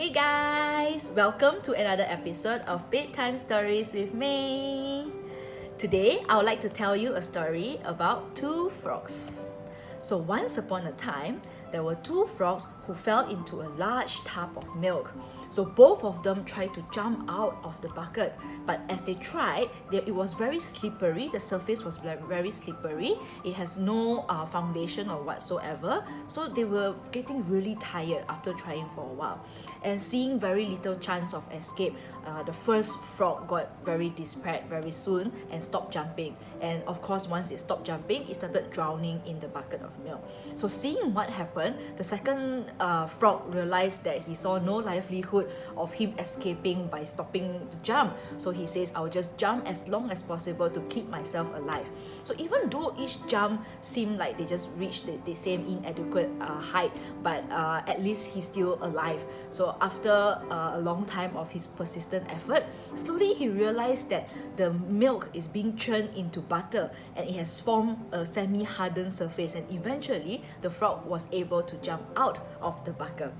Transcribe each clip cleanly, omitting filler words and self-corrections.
Hey guys! Welcome to another episode of Bedtime Stories with May. Today, I would like to tell you a story about two frogs. So once upon a time, there were two frogs who fell into a large tub of milk. So both of them tried to jump out of the bucket, but as they tried, it was very slippery. The surface was very slippery. It has no foundation or whatsoever. So they were getting really tired after trying for a while. And seeing very little chance of escape, the first frog got very desperate very soon and stopped jumping. And of course, once it stopped jumping, it started drowning in the bucket of milk. So seeing what happened, the second frog realized that he saw no livelihood of him escaping by stopping to jump. So he says, I'll just jump as long as possible to keep myself alive. So even though each jump seemed like they just reached the same inadequate height, but at least he's still alive. So after a long time of his persistent effort, slowly he realized that the milk is being churned into butter and it has formed a semi-hardened surface, and eventually the frog was able to jump out of the bucket.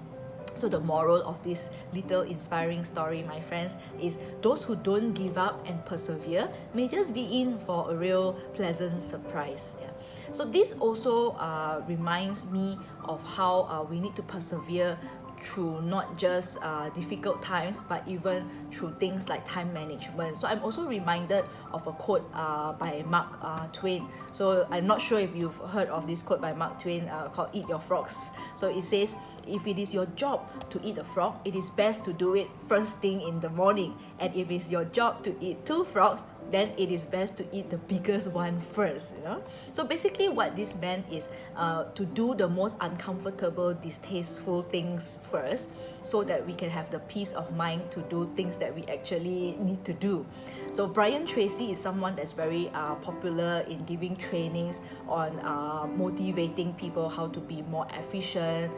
So the moral of this little inspiring story, my friends, is those who don't give up and persevere may just be in for a real pleasant surprise. Yeah. So this also reminds me of how we need to persevere through not just difficult times, but even through things like time management. So I'm also reminded of a quote by Mark Twain. So I'm not sure if you've heard of this quote by Mark Twain called Eat Your Frogs. So it says, if it is your job to eat a frog, it is best to do it first thing in the morning. And if it's your job to eat two frogs, then it is best to eat the biggest one first, you know. So basically what this meant is to do the most uncomfortable, distasteful things first, so that we can have the peace of mind to do things that we actually need to do. So Brian Tracy is someone that's very popular in giving trainings on motivating people how to be more efficient,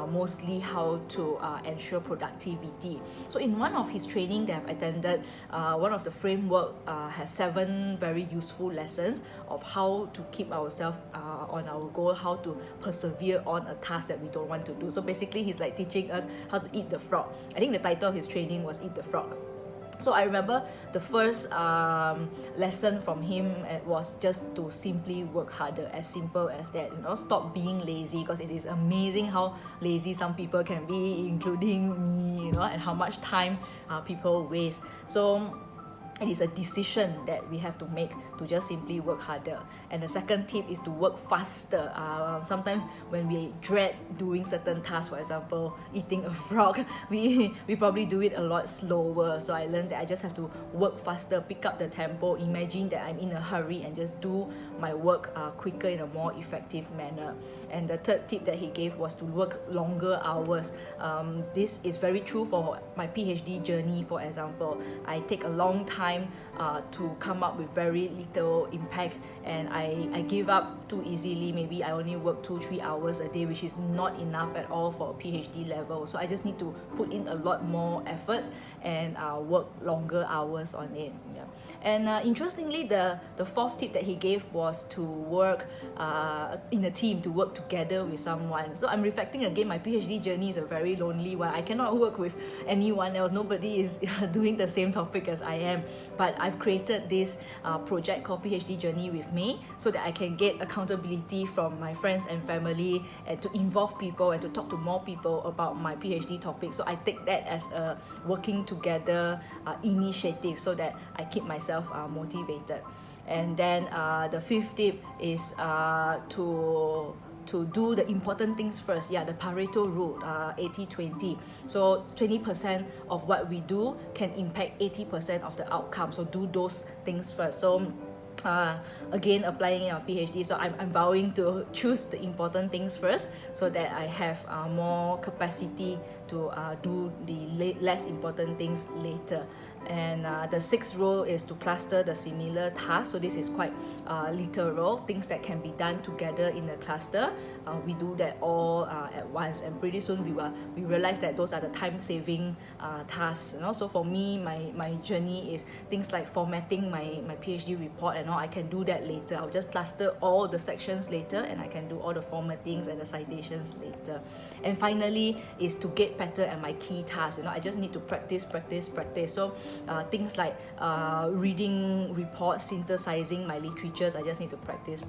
mostly how to ensure productivity. So in one of his training that I've attended, one of the framework has 7 very useful lessons of how to keep ourselves on our goal, how to persevere on a task that we don't want to do. So basically he's like teaching us how to eat the frog. I think the title of his training was Eat the Frog. So I remember the first lesson from him was just to simply work harder, as simple as that. You know, stop being lazy, because it is amazing how lazy some people can be, including me. You know, and how much time people waste. So it is a decision that we have to make to just simply work harder. And the second tip is to work faster. Sometimes when we dread doing certain tasks, for example, eating a frog, we probably do it a lot slower. So I learned that I just have to work faster, pick up the tempo, imagine that I'm in a hurry, and just do my work quicker in a more effective manner. And the third tip that he gave was to work longer hours. This is very true for my PhD journey, for example. I take a long time to come up with very little impact, and I give up too easily. Maybe I only work 2-3 hours a day, which is not enough at all for a PhD level. So I just need to put in a lot more efforts and work longer hours on it. Yeah. And interestingly, the fourth tip that he gave was to work in a team, to work together with someone. So I'm reflecting again, my PhD journey is a very lonely one. I cannot work with anyone else. Nobody is doing the same topic as I am. But I've created this project called PhD Journey with Me, so that I can get accountability from my friends and family, and to involve people and to talk to more people about my PhD topic. So I take that as a working together initiative, so that I keep myself motivated. And then the fifth tip is to do the important things first. Yeah, the Pareto rule, 80-20. So 20% of what we do can impact 80% of the outcome. So do those things first. So again, applying in our PhD, so I'm vowing to choose the important things first, so that I have more capacity to do the less important things later. And the sixth rule is to cluster the similar tasks. So this is quite literal, things that can be done together in a cluster. We do that all at once, and pretty soon we realize that those are the time-saving tasks. You know, so for me, my journey is things like formatting my PhD report and all. I can do that later. I'll just cluster all the sections later, and I can do all the formattings and the citations later. And finally is to get better at my key tasks. You know, I just need to practice. So things like reading reports, synthesizing my literatures, I just need to practice.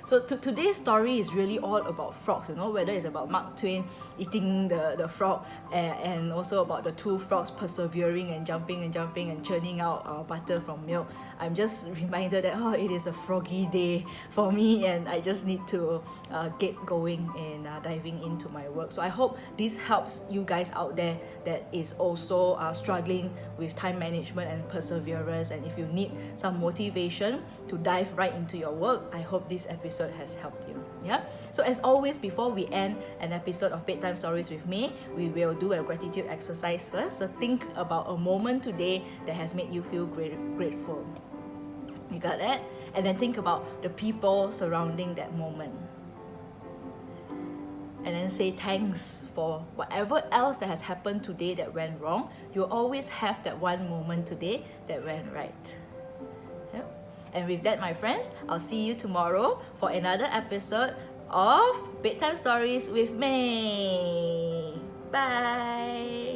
So today's story is really all about frogs, you know, whether it's about Mark Twain eating the frog, and also about the two frogs persevering and jumping and churning out butter from milk. I'm just reminded that it is a froggy day for me, and I just need to get going and diving into my work. So I hope this helps you guys out there that is also struggling with time management and perseverance. And if you need some motivation to dive right into your work, I hope this episode has helped you. Yeah. So as always, before we end an episode of Bedtime Stories with me, we will do a gratitude exercise first. So think about a moment today that has made you feel grateful. You got that? And then think about the people surrounding that moment. And then say thanks for whatever else that has happened today that went wrong. You'll always have that one moment today that went right. Yeah? And with that, my friends, I'll see you tomorrow for another episode of Bedtime Stories with May. Bye!